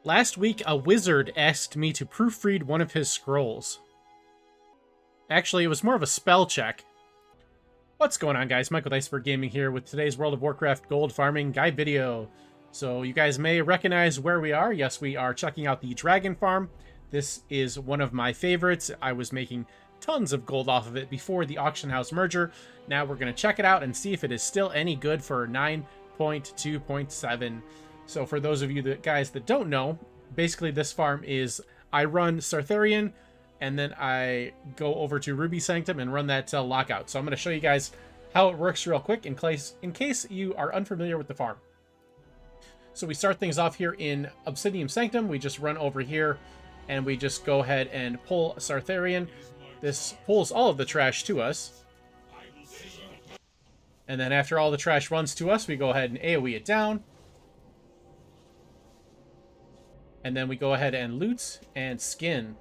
Last week, a wizard asked me to proofread one of his scrolls. Actually, it was more of a spell check. What's going on, guys? Michael Iceberg Gaming here with today's World of Warcraft gold farming guide video. So you guys may recognize where we are. Yes, we are checking out the dragon farm. This is one of my favorites. I was making tons of gold off of it before the auction house merger. Now we're going to check it out and see if it is still any good for 9.2.7. So for those of you guys that don't know, basically this farm is, I run Sartharian, and then I go over to Ruby Sanctum and run that till lockout. So I'm going to show you guys how it works real quick in case you are unfamiliar with the farm. So we start things off here in Obsidian Sanctum. We just run over here and we just go ahead and pull Sartharian. This pulls all of the trash to us. And then after all the trash runs to us, we go ahead and AoE it down. And then we go ahead and loot and skin.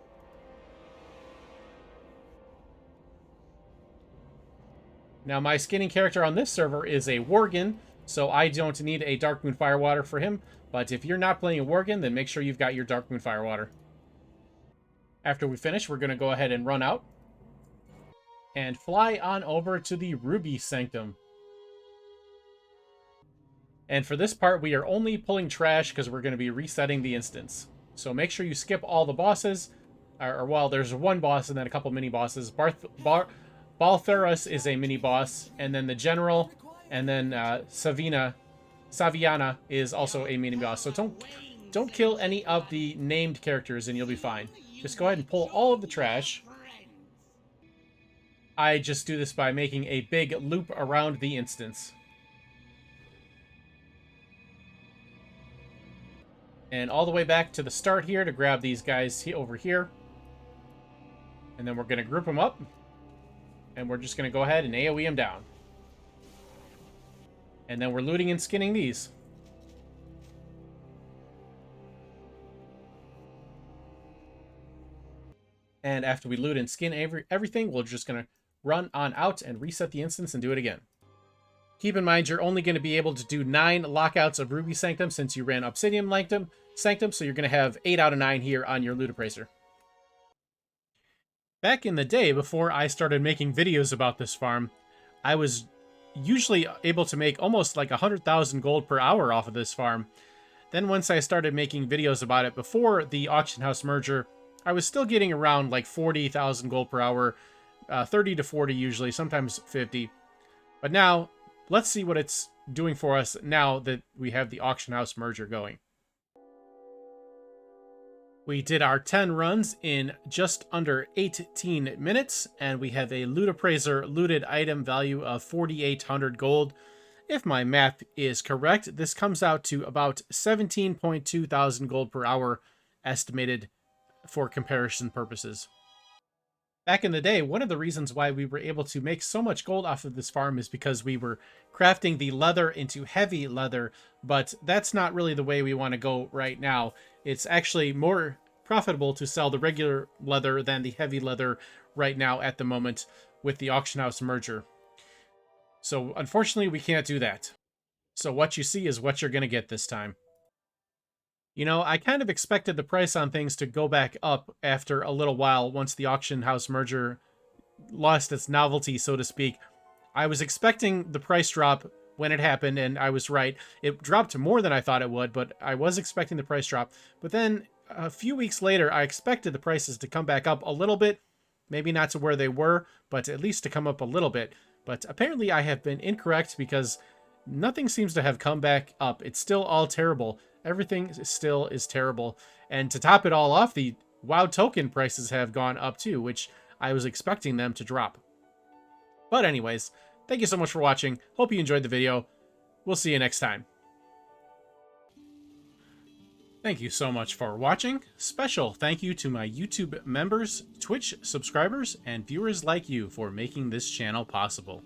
Now my skinning character on this server is a Worgen, so I don't need a Darkmoon Firewater for him. But if you're not playing a Worgen, then make sure you've got your Darkmoon Firewater. After we finish, we're going to go ahead and run out and fly on over to the Ruby Sanctum. And for this part, we are only pulling trash because we're going to be resetting the instance. So make sure you skip all the bosses. Well, there's one boss and then a couple mini-bosses. Balthuras is a mini-boss, and then the General, and then Saviana is also a mini-boss. So don't kill any of the named characters and you'll be fine. Just go ahead and pull all of the trash. I just do this by making a big loop around the instance. And all the way back to the start here to grab these guys over here. And then we're going to group them up. And we're just going to go ahead and AoE them down. And then we're looting and skinning these. And after we loot and skin everything, we're just going to run on out and reset the instance and do it again. Keep in mind, you're only going to be able to do 9 lockouts of Ruby Sanctum since you ran Obsidian Sanctum, so you're going to have 8 out of 9 here on your Loot Appraiser. Back in the day, before I started making videos about this farm, I was usually able to make almost like 100,000 gold per hour off of this farm. Then once I started making videos about it before the auction house merger, I was still getting around like 40,000 gold per hour, 30 to 40 usually, sometimes 50. But now, let's see what it's doing for us now that we have the auction house merger going. We did our 10 runs in just under 18 minutes, and we have a Loot Appraiser looted item value of 4,800 gold. If my math is correct, this comes out to about 17.2 thousand gold per hour estimated for comparison purposes. Back in the day, one of the reasons why we were able to make so much gold off of this farm is because we were crafting the leather into heavy leather, but that's not really the way we want to go right now. It's actually more profitable to sell the regular leather than the heavy leather right now at the moment with the auction house merger. So unfortunately, we can't do that. So what you see is what you're going to get this time. You know, I kind of expected the price on things to go back up after a little while once the auction house merger lost its novelty, so to speak. I was expecting the price drop when it happened, and I was right. It dropped more than I thought it would, but I was expecting the price drop. But then a few weeks later, I expected the prices to come back up a little bit. Maybe not to where they were, but at least to come up a little bit. But apparently I have been incorrect because nothing seems to have come back up. It's still all terrible. Everything still is terrible. And to top it all off, the WoW token prices have gone up too, which I was expecting them to drop. But anyways, thank you so much for watching. Hope you enjoyed the video. We'll see you next time. Thank you so much for watching. Special thank you to my YouTube members, Twitch subscribers, and viewers like you for making this channel possible.